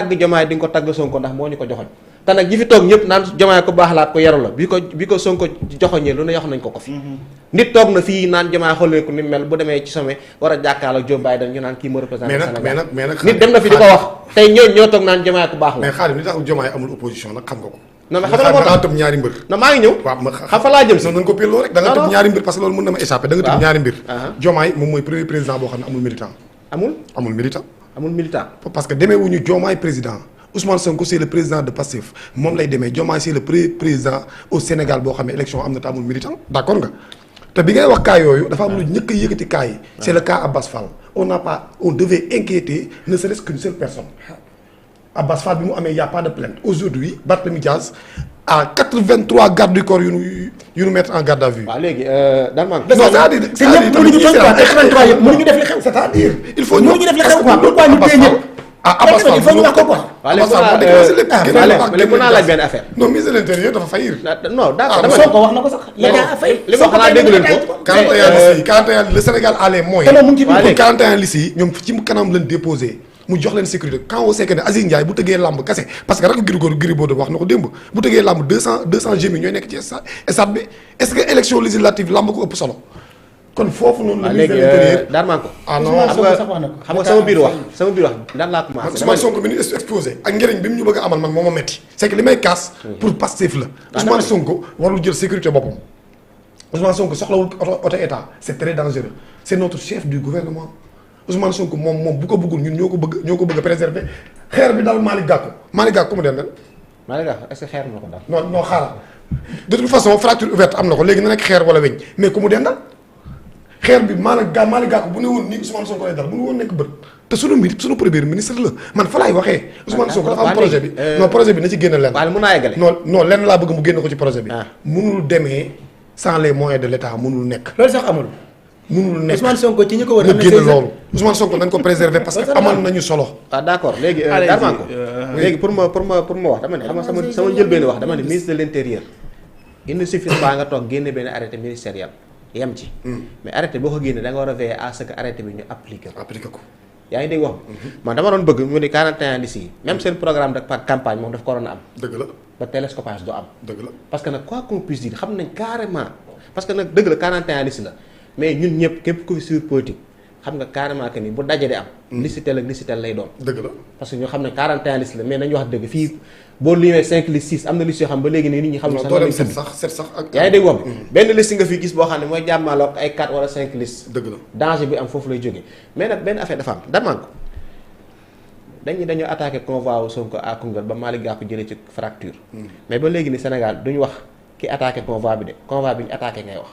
tagg Diomaye di nga ko tagg Sonko ndax moo ñu ko joxoñ te nag ñi fi toog ñëpp naan Diomaye ko baax la ko yaru la bi ko Sonko joxoñee lu ne yox nañ ko fi nit toog na fii naan Diomaye xool leen ko ni mel bu demee ci sommet war a jàkkaarloo ak Joe Biden ñu naan kii moo représenté Sénégal mais nag nit dem na fi di ko wax tey ñoo toog naan Diomaye ko baax la mais Khadim li tax Diomaye amul opposition nag xam nga ko non mais xam nga moo tax tëb ñaari mbir non maa ngi ñëw xam fa laa jëm si da nga ko pelloo rek da nga tëb ñaari mbir parce que loolu mën na ma échappé da nga tëb ñaari mbir Diomaye moom mooy premier président boo xam ne amul militant amul militant parce que demee wuñu Diomaye président Ousmane Sonko c'est le président de Pastef moom lay demee Diomaye c'est le président au Sénégal boo xam ne élection am na te amul militant d'accord nga te bi ngay wax cas yooyu dafa am lu ñëkk a yëkkati cas yi c'est le cas Abbas Fall on devait inquiéter ne serait-ce qu'une seule personne Abbas Fall bi mu amee y a pas de plainte aujourd'hui Barthélémy Diaz à 83 gardes du corps yu nu mettre en garde à vue. waaw léegi daal maa ngi. c'est-à-dire te ñëpp mënuñu toog quoi 83 yëpp mënuñu def li xew. c'est-à-dire il faut mënuñu def li xew quoi pourquoi ñu téye ñëpp. Abbas Fall il faut ñu wax ko quoi. waaw léegi mën naa laaj benn affaire. non ministre de l'intérieur dafa fayir. non d'accord dama Sonko wax na ko sax. l'état a fay li ma xanaa dégg leen ko. 41 le Sénégal a les moyens. te moom mu ngi ci biir 41 listes yi ñoom ci kanam lañ déposé. mu jox leen sécurité quand on sait que ne Aziz Ndiaye bu tëggee làmb kese parce que rek Gris Bordeaux wax na ko démb bu tëggee làmb 200 gémi ñooy nekk ci stade bi est-ce que élection législative làmb ko ëpp solo kon foofu noonu la ministre de l'intérieur daan maa ko xam nga sama biir wax daan laa commencé Ousmane Sonko bi ñu exposé ak njëriñ bi mu ñu bëgg a amal man moo ma metti c'est que li may kaas pour Pastef la Ousmane Sonko warul jël sécurité boppam Ousmane Sonko soxlawul auto état c'est très dangereux c'est notre chef du gouvernement Ousmane Sonko moom bu ko bëggul ñun ñoo ko bëgg a préserver xeer bi daal Malick Gakou mu dendal. Malick Gakou est-ce que xeer na ko daal. non xaaral de toute façon fracture ouverte am na ko léegi na nekk xeer wala weñ mais ku mu dendal xeer bi Malick Gakou bu ne woon nii Ousmane Sonko lay dal bu ne woon nekk bët te sunu premier ministre la man fa laay waxee. Ousmane Sonko dafa am projet bi non projet bi na ci génn lenn. waaye mën naa yeggale. non lenn laa bëgg mu génn ko ci projet bi. mënul demee sans les moyens de l'État mënul nekk. loolu sax amul. mënul nekk Ousmane Sonko ci ñi ko war a génn loolu Ousmane Sonko nañ ko préserver parce que amal nañu solo. d'accord léegi darman ko léegi pour ma wax dama ne xam nga sama njëlbéen wax dama ne ministre de l'intérieur il ne suffit pas nga toog génne benn arrêté ministériel yem ci mais arrêté boo ko génne da nga war a veiller à ce que arrêté bi ñu appliquer ko yaa ngi dégg wax man dama doon bëgg mu ne 41 listes yi même seen programme de campagne moom daf ko waroon a am dëgg la ba télescopage du am dëgg la parce que nag quoi qu'on puisse dire xam nañ carrément parce que nag dëgg la 41 listes la mais ñun ñëpp képp ku fi sur politique xam nga carrément que ni bu daje di am. liste tel ak liste tel lay doon. dëgg la parce que ñu xam ne 41 listes la mais nañu wax dëgg fii boo limee 5 listes 6 am na liste yoo xam ba léegi nii nit ñi xam. doo dem 7 sax ak. yaa ngi dégg wax bi benn liste nga fi gis boo xam ne mooy jàmmaloo ak ay 4 wala 5 listes. dëgg la danger bi am foofu lay jógee mais nag benn affaire dafa am damaa ko dañoo attaqué convoi wu Sonko à Koungheul ba Malick Gakou jëlee ci fracture. mais ba léegi ni Sénégal duñu wax ki attaqué convoi bi de convoi bi ñu attaqué ngay wax.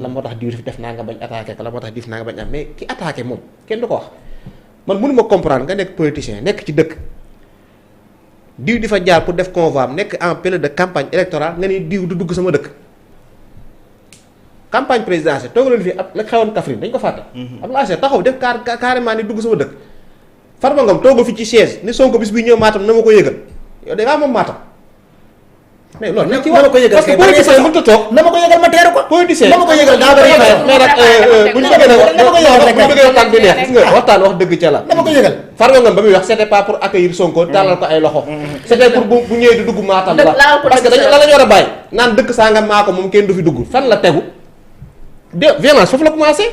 la moo tax diw def naa nga bañ attaqué ko la moo tax dif naa nga bañ am mais ki attaqué moom kenn du ko wax man mënu ma comprendre nga nekk politicien nekk ci dëkk diw di fa jaar pour def convoi am nekk en période de campagne électorale nga ni diw du dugg sama dëkk campagne présidentielle toogaleen fii ab la xewoon Kaffrine dañ ko fàtte am la taxaw def carrément ni dugg sama dëkk Farba Ngom toogal fi ci siège ni Sonko bis bi ñëw Matam na ma ko yëgal yow da ngaa moom Matam mais loolu nag ci wax parce que politicien mënut a toog na ma ko yëgal ma teeru ko politicien na ma ko yëgal daa bëri mais nag bu ñu bëggee waxtaan bi neex gis nga waxtaan wax dëgg ca la na ma ko yëgal Farba Ngom ba muy wax c'était pas pour accueillir Sonko tàllal ko ay loxo c'était pour bu ñëwee di dugg Matam la parce que dañ la ñu war a bàyyi naan dëkk sangam maa ko moom kenn du fi dugg fan la tegu de violence foofu la commencé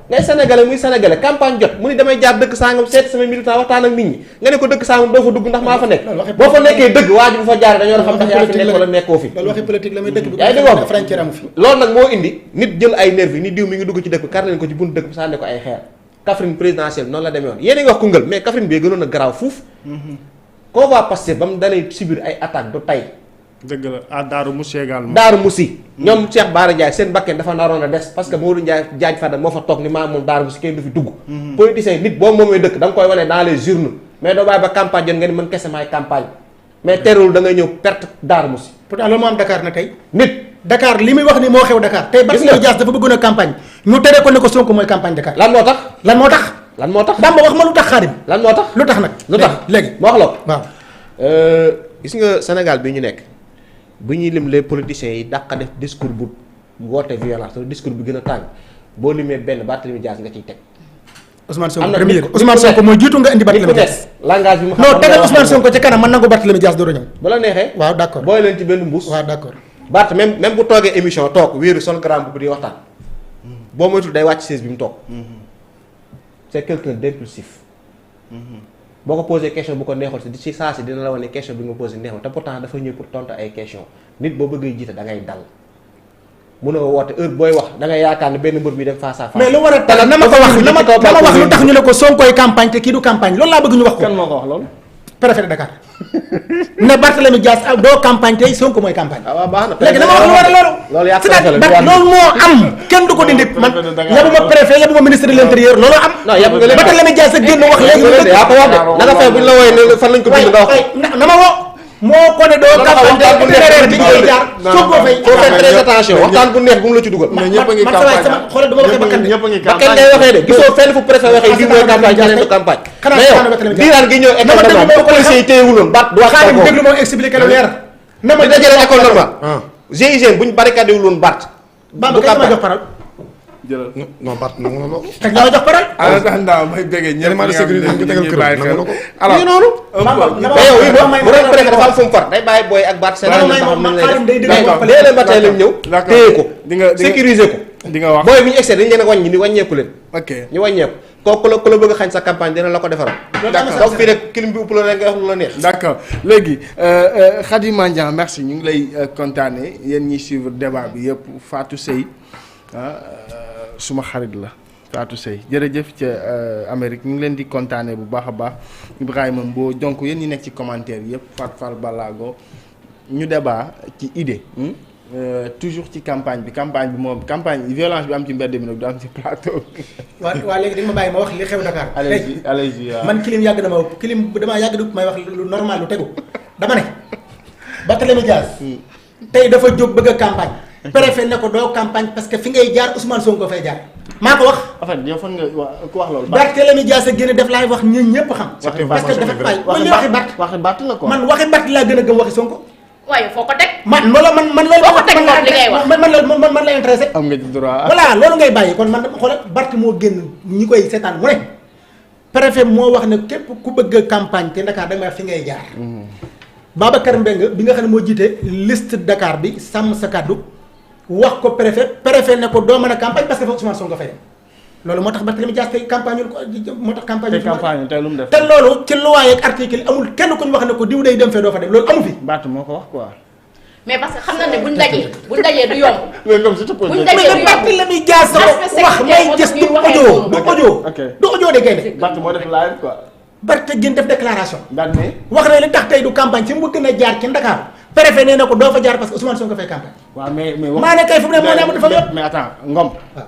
ngay sénégalais muy sénégalais campagne jot mu ni damay jaar dëkk sangam seet sama militant waxtaan ak nit ñi nga ne ko dëkk sangam doo fa dugg ndax maa fa nekk boo fa nekkee dëgg waa ji bu fa jaaree dañoo xam ndax yaa fi nekk wala nekkoo fi loolu waxi politique la may dëkk bi yaa ngi dégg wax frontière amu fi loolu nag moo indi nit jël ay nervi ni diw mi ngi dugg ci dëkk bi kar leen ko ci buntu dëkk bi sànni ko ay xeer Kaffrine présidentielle noonu la demee woon yéen a ngi wax Koungheul mais Kaffrine bi gënoon a garaaw fuuf convoi Pastef ba mu dalee subir ay attaque du tay dëgg la à Darou Moussi également. Darou Moussi ñoom Cheikh Bara Ndiaye seen bakkeen dafa naroon a des parce que Modou Ndiaye Diagne Fada moo fa toog ni maa moom Darou Moussi kenn du fi dugg politicien nit boo moomee dëkk da nga koy wane dans les urnes mais doo bàyyi ba campagne jot nga ni mën kese maay campagne mais terewul da ngay ñëw perte Darou Moussi pourtant loolu moo am Dakar na tey nit Dakar li muy wax ni moo xew Dakar tey Barthélémy Dias dafa bëggoon a campagne ñu tere ko ne ko Sonko mooy campagne Dakar lan moo tax Bamba wax ma lu tax Xaadim lan moo tax lu tax nag lu tax léegi ma wax la ko waaw gis nga Sénégal bi ñu nekk bu ñuy lim les politiciens yi dàq def discours bu woote violence discours bi gën a tàng boo limee benn Barthélémy Dias nga ciy teg Ousmane Sonko premier Ousmane Sonko mooy jiitu nga indi Barthélémy Dias. langage bi mu xam non tegal Ousmane Sonko ci kanam man nangu Barthélémy Dias door a ñëw. bu la neexee. waaw d'accord booy leen ci benn mbuus. waaw d'accord. Bart même bu toogee émission toog wéeru sol grand bu di waxtaan. boo moytul day wàcc chaise bi mu toog. c'est quelqu'un d'impulsif. boo ko posé question bu ko neexul si ci saa si dina la wane question bi nga posé neexul te pourtant dafa ñëw pour tontu ay question nit boo bëggee jiite da ngay dal. mënoo woote heure booy wax da ngay yaakaar ne benn mbër bi dem face à face. mais lu war a tax na ma ko wax na ma wax lu tax ñu ne ko Sonkoy campagne te kii du campagne loolu laa bëgg ñu wax ko. kan moo ko wax loolu. préfet de Dakar ne Barthélémy Dias doo campagne tey Sonko mooy campagne. waaw baax na léegi dama wax lu war a loolu. loolu yaa ngi loolu moo am kenn du ko dindi man yabuma préfet yabuma ministre de l'intérieur loolu am. non yab nga leen Barthélémy Dias a génn wax léegi. yaa ko wax de na nga fay bu ñu la wooyee fan lañ ko bind nga wax. na ma woo. moo ko ne doo campagne te itinéraire bi ngay jaar Sonko fay. faut faire très attention waxtaan bu neex bu mu la ci dugal. man sama xoolal du ma waxee bakkan de. bakkan ngay waxee de gisoo fenn fu préfet waxee di mooy campagne ñeneen du campagne. mais yow diiraan gi ñëw école normale bu policiers yi téyewuloon Bart du wax xaaral déglu moo expliqué lu leer. na ma dajale école normale. GIGN buñ barricadé wuloon Bart. Bamba kay ma jox parole. jëlal non Bart nangu na loolu. kañ la ma jox parole. en attendant may bëggee ñëpp élément de sécurité ñu tegal kër nangu na ko. alors noonu. mais yow bu doon préfet dafa am fu mu far day bàyyi booy ak Bart seen léeg-léeg ba tey lañ ñëw téye ko sécuriser ko di nga wax booy bi ñu excès dañ leen a wàññi ni wàññeeku leen ok ñu wàññeeku kooku la ku la bëgg a xañ sa campagne dina la ko defaral donc fii rek clim bi upp la rek nga wax lu la neex d'accord léegi Khady Mandiang merci ñu ngi lay kontaane yéen ñiy suivre débat bi yëpp Fatou Seye suma xarit la Fatou Seye jërëjëf ca Amérique ñu ngi leen di kontaane bu baax a baax Ibrahima Mbow donc yéen ñi nekk ci commentaire yëpp Fat Fall Balago ñu débat ci idée toujours ci campagne bi moom campagne violence bi am ci mbedd mi nag du am ci plateau bi. waa léegi dañ ma bàyyi ma wax li xew Dakar. allez-y man kilim yàgg na ma ëpp kilim damaa yàgg du may wax lu normal lu tegu dama ne Barthélémy Dias tey dafa jóg bëgg a campagne. préfet ne ko doo campagne parce que fi ngay jaar Ousmane Sonko fay jaar. maa ko wax. en fait yow fan nga ku wax loolu. Barthélémy Dias a gën a def laay wax ñun ñëpp xam. parce que dafa bàyyi waxi Bart la quoi. man waxi Bart laa gën a gëm waxi Sonko. waaye foo ko teg. man loolu man loolu. foo ko teg moom li ngay wax man la intéressé. am nga ci droit. voilà loolu ngay bàyyi kon man dama xoolal Bart moo génn ñi koy seetaan mu ne. préfet moo wax ne képp ku bëgg campagne te Dakar da nga fi ngay jaar. Babacar Mbengue bi nga xam ne moo jiite liste Dakar bi sàmm sa kàddu wax ko préfet ne ko doo mën a campagne parce que fa Ousmane Sonko fay loolu moo tax Barthélémy Dias tey campagne ko moo tax campagne tey lu mu def te loolu ci loi ak article amul kenn ku ñu wax ne ko diw day dem fee doo fa dem loolu amu fi. Bart moo ko wax quoi. mais parce que xam na ne buñ dajee du yomb. mais comme surtout buñ dajee du yomb Barthélémy Dias wax may gis du audio de gaynde. Bart moo def live quoi. Bart gën def déclaration. daan ne wax na li tax tey du campagne fi mu gën a jaar ci Dakar préfet nee na ko doo fa jaar parce que Ousmane Sonko fay campagne. waaw mais maa ne kay fu mu ne moo ne amul dafa yëpp. mais attends Ngom. waaw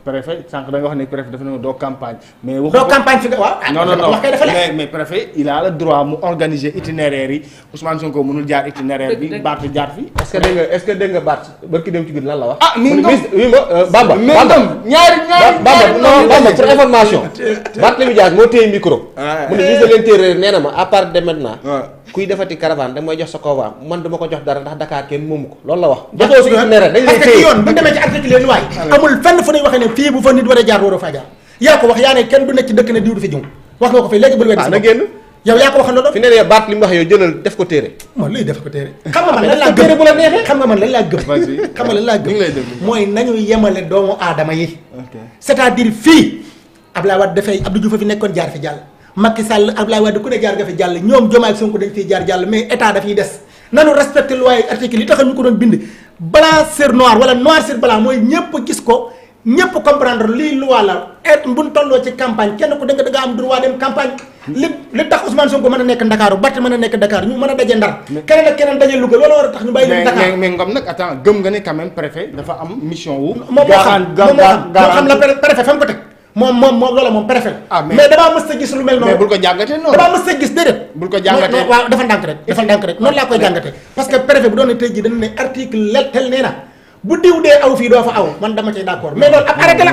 préfet sànq da nga wax ne préfet dafa ne doo campagne. mais doo campagne fi nga waaw. non wax kay dafa leer mais préfet il a le droit mu organiser itinéraire yi Ousmane Sonko mënul jaar itinéraire bi Bart jaar fi. est-ce que dégg nga Bart barki dem ci guddi lan la wax. ah mi ngi Bamba ñaari Bamba pour information. Barthélémy Dias moo téye micro. mu ne ministre de l'intérieur nee na ma à part de maintenant. kuy defati caravane da mooy jox sa convoi man duma ko jox dara ndax Dakar kenn moomu ko loolu la wax. jotoo si itinéraire dañ parce que ci yoon bu demee ci article yi waay amul fenn fu ñuy waxee ne fii bu fa nit war a jaar waroo faa jaar yaa ko wax yaa ne kenn du nekk ci dëkk ne diw du fi jëm wax nga ko fi léegi bul weddi na génn yow yaa ko wax loolu fi ne Bart li mu wax yow jëlal def ko téere moom luy def ko téere xam nga man lan laa gëm bu la neexee xam nga man lan laa gëm xam nga lan laa gëm mooy nañu yemale doomu aadama yi c'est-à-dire fii Abdoulaye Wade dafay Abdou Diouf fi nekkoon jaar fi jàll Macky Sall Abdoulaye Wade ku ne jaar nga fi jàll ñoom Diomaye ak Sonko dañ fiy jaar jàll mais état dafay des nanu respecté loi article yi tax ñu ko doon bind blanc sur noir wala noir sur blanc mooy ñëpp gis ko ñëpp comprendre lii loi la buñ tolloo ci campagne kenn ku da nga am droit dem campagne li tax Ousmane Sonko mën a nekk Ndakaaru Bart mën a nekk Dakar ñu mën a daje Ndar keneen ak keneen daje Louga loolu war a tax ñu bàyyi leen Dakar mais Ngom nag attends gëm nga ne quand même préfet dafa am mission wu moo xam la préfet fa mu ko teg moom loola moom préfet mais damaa mës a gis lu mel noonu mais bul ko jàngatee noonu damaa mës a gis déedéet bul ko jàngatee waaw dafa ndànk rek noonu laa koy jàngatee parce que préfet bu doon ne tey jii dañu ne article tel nee na bu diw dee aw fii doo fa aw man dama cay d'accord mais loolu ab arrêté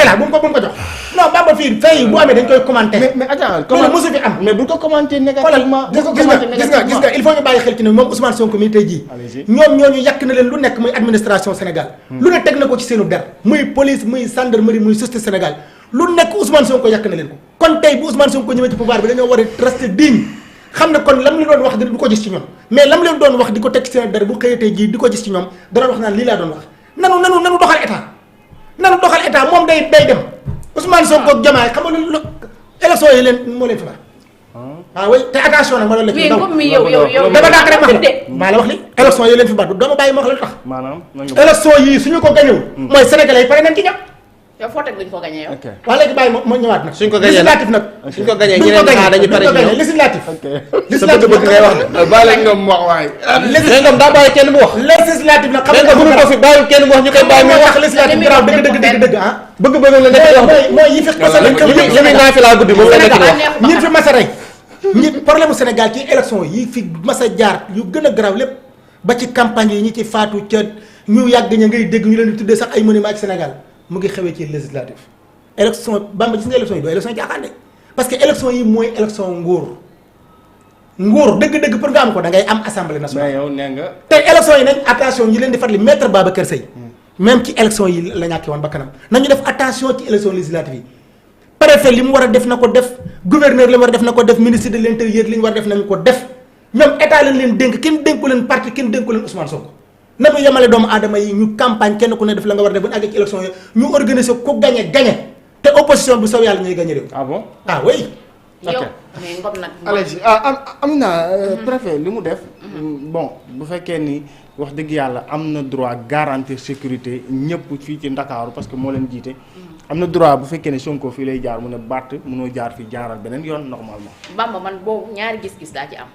la bu mu ko jox non Bamba fii fay bu amee dañ koy commenter mais attends loolu mosu fi am mais bul ko commenter négativement gis nga il faut ñu bàyyi xel ci ne moom Ousmane Sonko mi tey jii ñoom ñooñu yàq na leen lu nekk muy administration Sénégal lu ne teg na ko ci seenu der muy police muy gendarmerie muy justice Sénégal lu nekk Ousmane Sonko yàq na leen ko kon tey bu Ousmane Sonko ñëwee ci pouvoir bi dañoo war a rester digne xam ne kon lam leen doon wax du ko gis ci ñoom mais lam leen doon wax di ko teg seen dara bu xëyatee ji di ko gis ci ñoom dana wax naan lii laa doon wax nanu doxal état moom day dem Ousmane Sonko ak Diomaye xam nga lu élection yi leen moo leen fi baax waaw oui te attention nag ma doon la ci comme mi yow dama daa rek wax maa la wax li élection yi leen fi baax du dama bàyyi ma wax la lu tax maanaam élection yii suñu ko gañewul mooy sénégalais yi pare nañ ci ñam yow foo teg duñ ko gañee yow. waaw léegi bàyyi ma ñëwaat nag. suñ ko gañee législatif nag. suñ ko gañee ñeneen ñi dañu pare ci ñoom législatif. sa bëgg-bëgg ngay wax de. bàyyi la ngam wax waay. législatif daa bàyyi kenn mu wax. législatif nag xam nga mënu ko fi bàyyi kenn mu wax ñu koy bàyyi mu wax. législatif garaaw dëgg ah. bëgg-bëgg la nekk wax mooy yi fi masala li muy naa fi laa guddi moom la nekk wax. ñi fi masa rey ñi problème mu Sénégal ci élection yi fi masa jaar yu gën a garaaw lépp ba ci campagne yi ñi ci faatu ca ñu yàgg ña ngay dégg ñu leen di tuddee sax ay monument ci Sénégal mu ngi xewee ci législatif élection Bamba gis nga élection yi doo élection yi jaaxaan de parce que élection yi mooy élection nguur dëgg-dëgg pour nga am ko da ngay am assemblée nationale. mais yow nee nga. te élection yi nañ attention ñi leen di fàttali maître Babacar Seye même ci élection yi la ñàkkee woon ba kanam nañu def attention ci élection législative yi préfet li mu war a def na ko def gouverneur li mu war a def na ko def ministre de l'intérieur li ñu war a def nañu ko def ñoom état lañ leen dénk kenn dénku leen parti kenn dénku leen Ousmane Sonko nañu yemale doomu aadama yi ñu campagne kenn ku ne def la nga war a def bu ñu àggee ci élection yi ñu organiser ku gagné te opposition bi saw yàlla ñuy gagné réew. ah bon ah oui. yow mais ngom nag. allez am na préfet li mu def. bon bu fekkee ni wax dëgg yàlla am na droit garantir sécurité ñëpp fii ci Ndakaaru parce que moo leen jiite. am na droit bu fekkee ne Sonko fii lay jaar mu ne Bart mënoo jaar fii jaaral beneen yoon normalement. Bamba man boobu ñaari gis-gis daa ci am.